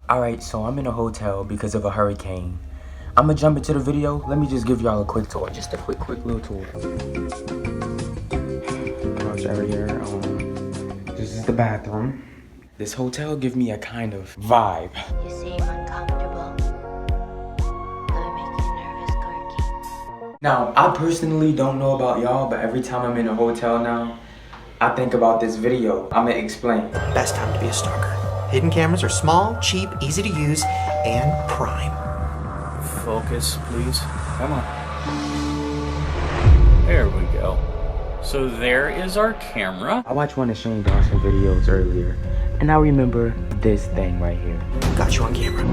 Alright, so I'm in a hotel because of a hurricane. I'm gonna jump into the video. Let me just give y'all a quick tour. Just a quick little tour. Couch area. This is the bathroom. This hotel gives me a kind of vibe. You seem uncomfortable. Does it make you nervous, Corky? Now, I personally don't know about y'all, but every time I'm in a hotel now, I think about this video. I'm gonna explain. Best time to be a stalker. Hidden cameras are small, cheap, easy to use, and prime. Focus, please. Come on. There we go. So there is our camera. I watched one of Shane Dawson videos earlier, and I remember this thing right here. Got you on camera.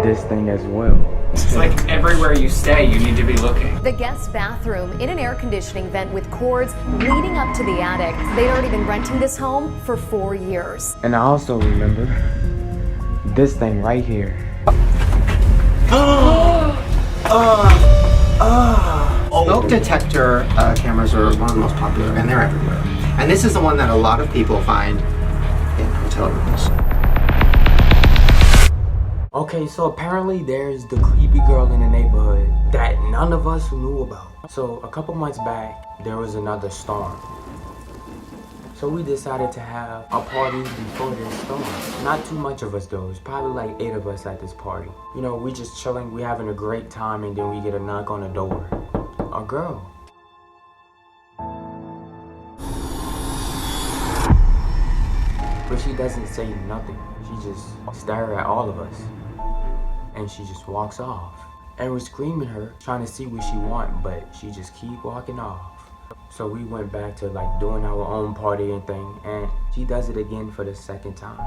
This thing as well. It's like everywhere you stay, you need to be looking. The guest bathroom in an air conditioning vent with cords leading up to the attic. They'd already been renting this home for 4 years. And I also remember this thing right here. Smoke detector cameras are one of the most popular, and they're everywhere. And this is the one that a lot of people find in hotel rooms. Okay, so apparently there's the creepy girl in the neighborhood that none of us knew about. So a couple months back, there was another storm. So we decided to have a party before this storm. Not too much of us though, it's probably like 8 of us at this party. You know, we just chilling, we having a great time, and then we get a knock on the door. A girl. But she doesn't say nothing. She just stares at all of us. And she just walks off. And we're screaming her, trying to see what she want, but she just keep walking off. So we went back to like doing our own party and thing, and she does it again for the second time.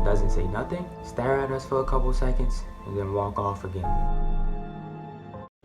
Doesn't say nothing, stare at us for a couple seconds, and then walk off again.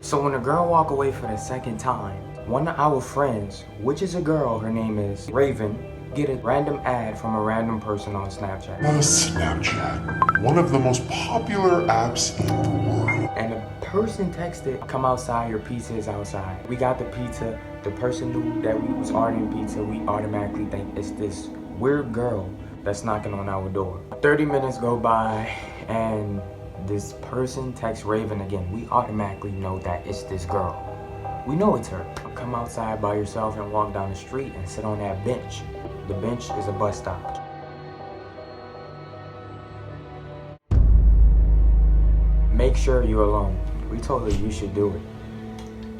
So when the girl walk away for the second time, one of our friends, which is a girl, her name is Raven, get a random ad from a random person on Snapchat. On Snapchat, one of the most popular apps in the world. And the person texted, come outside, your pizza is outside. We got the pizza, the person knew that we was ordering pizza, we automatically think it's this weird girl that's knocking on our door. 30 minutes go by, and this person texts Raven again. We automatically know that it's this girl. We know it's her. Come outside by yourself and walk down the street and sit on that bench. The bench is a bus stop. Make sure you're alone. We told her you should do it.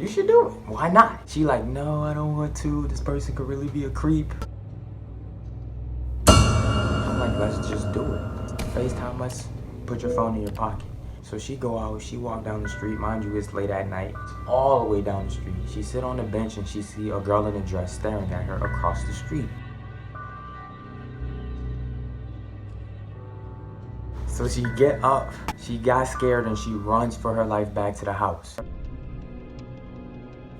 You should do it. Why not? She like, no, I don't want to. This person could really be a creep. I'm like, let's just do it. FaceTime us, put your phone in your pocket. So she go out, she walk down the street. Mind you, it's late at night. All the way down the street. She sit on the bench and she see a girl in a dress staring at her across the street. So she get up, she got scared, and she runs for her life back to the house.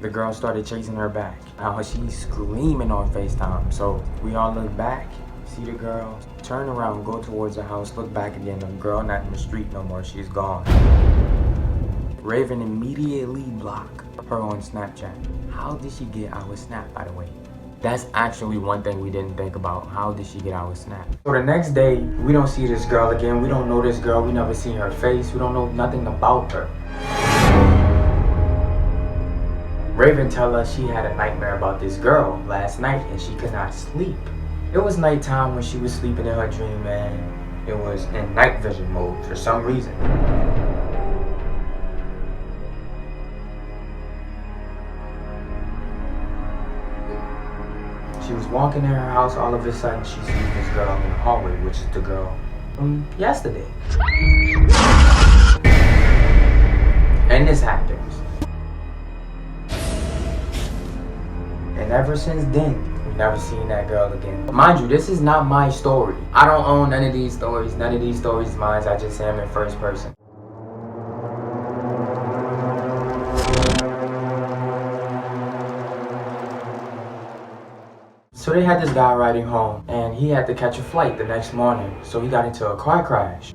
The girl started chasing her back. Now she's screaming on FaceTime. So we all look back, see the girl, turn around, go towards the house, look back again. The girl not in the street no more, she's gone. Raven immediately blocked her on Snapchat. How did she get our Snap, by the way? That's actually one thing we didn't think about. How did she get our Snap? So the next day, we don't see this girl again. We don't know this girl. We never seen her face. We don't know nothing about her. Raven tell us she had a nightmare about this girl last night and she could not sleep. It was nighttime when she was sleeping in her dream, and it was in night vision mode for some reason. She was walking in her house, all of a sudden she sees this girl in the hallway, which is the girl from yesterday. And this happens. And ever since then, we've never seen that girl again. Mind you, this is not my story. I don't own none of these stories. None of these stories are mine. I just say them in first person. So they had this guy riding home, and he had to catch a flight the next morning, so he got into a car crash.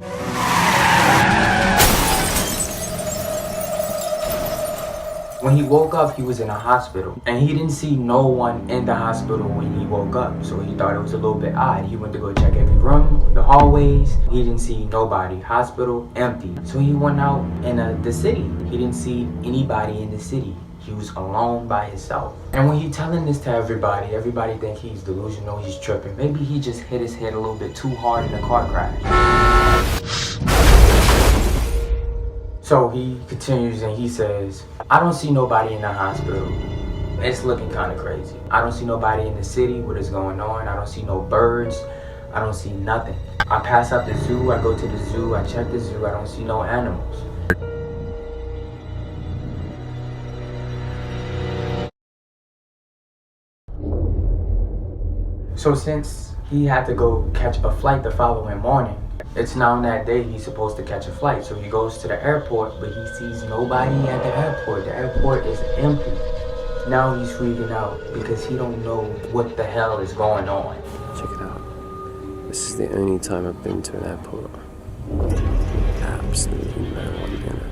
When he woke up, he was in a hospital, and he didn't see no one in the hospital when he woke up, so he thought it was a little bit odd. He went to go check every room, the hallways. He didn't see nobody. Hospital empty. So he went out in the city. He didn't see anybody in the city. He was alone by himself. And when he telling this to everybody think he's delusional, he's tripping. Maybe he just hit his head a little bit too hard in a car crash. So he continues and he says, I don't see nobody in the hospital. It's looking kind of crazy. I don't see nobody in the city. What is going on? I don't see no birds. I don't see nothing. I pass up the zoo. I go to the zoo. I check the zoo. I don't see no animals. So since he had to go catch a flight the following morning, it's now that day he's supposed to catch a flight. So he goes to the airport, but he sees nobody at the airport. The airport is empty. Now he's freaking out because he don't know what the hell is going on. Check it out. This is the only time I've been to an airport. Absolutely no one in it.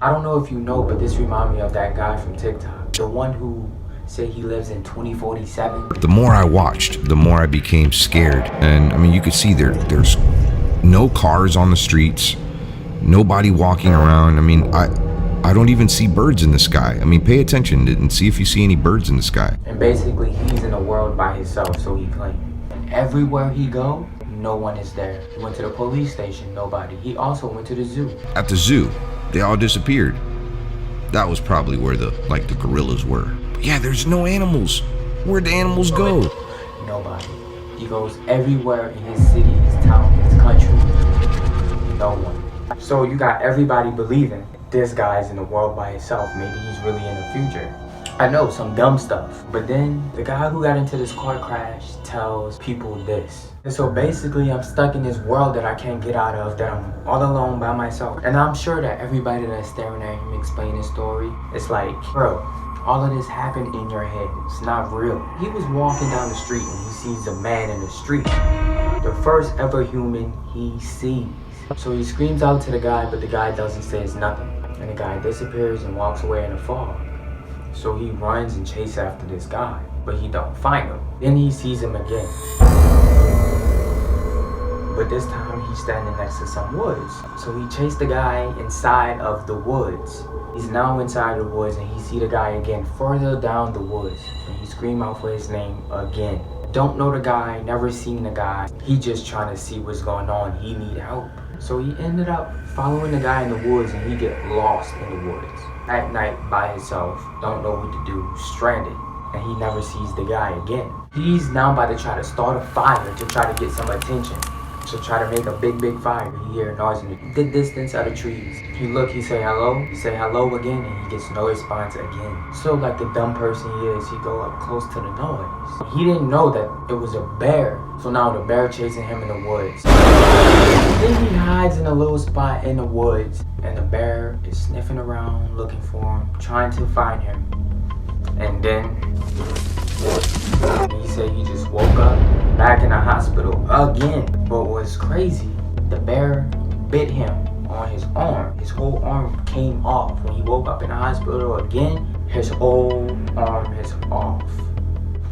I don't know if you know, but this reminds me of that guy from TikTok. The one who said he lives in 2047. The more I watched, the more I became scared. And I mean, you could see there's no cars on the streets, nobody walking around. I mean, I don't even see birds in the sky. I mean, pay attention and see if you see any birds in the sky. And basically, he's in a world by himself, so he claimed. And everywhere he go, no one is there. He went to the police station, nobody. He also went to the zoo. At the zoo, they all disappeared. That was probably where the gorillas were. Yeah, there's no animals. Where'd the animals go? Nobody. He goes everywhere in his city, his town, his country. No one. So you got everybody believing this guy's in the world by himself. Maybe he's really in the future. I know, some dumb stuff. But then the guy who got into this car crash tells people this. And so basically I'm stuck in this world that I can't get out of, that I'm all alone by myself. And I'm sure that everybody that's staring at him explaining his story, it's like, bro, all of this happened in your head. It's not real. He was walking down the street and he sees a man in the street. The first ever human he sees. So he screams out to the guy, but the guy doesn't say nothing. And the guy disappears and walks away in the fog. So he runs and chases after this guy, but he don't find him. Then he sees him again. But this time he's standing next to some woods. So he chased the guy inside of the woods. He's now inside the woods and he see the guy again further down the woods. And he scream out for his name again. Don't know the guy, never seen the guy. He just trying to see what's going on. He need help. So he ended up following the guy in the woods and he get lost in the woods. At night by himself, don't know what to do, stranded. And he never sees the guy again. He's now about to try to start a fire to try to get some attention. To try to make a big fire. He hear a noise in the distance of the trees. He look, he say hello. He say hello again and he gets no response again. So like the dumb person he is, he go up close to the noise. He didn't know that it was a bear. So now the bear chasing him in the woods. Then he hides in a little spot in the woods. And the bear is sniffing around looking for him, trying to find him. And then he said he just woke up back in the hospital again. But what's crazy, the bear bit him on his arm. His whole arm came off. When he woke up in the hospital again, his whole arm is off.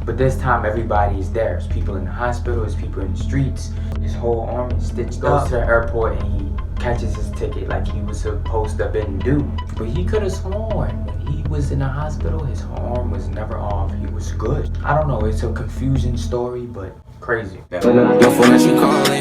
But this time everybody is there. There's people in the hospital, there's people in the streets. His whole arm is stitched up. Goes to the airport and he catches his ticket like he was supposed to have been due. But he could have sworn when he was in the hospital, his arm was never off. He was good. I don't know, it's a confusing story, but crazy. Your phone that you calling,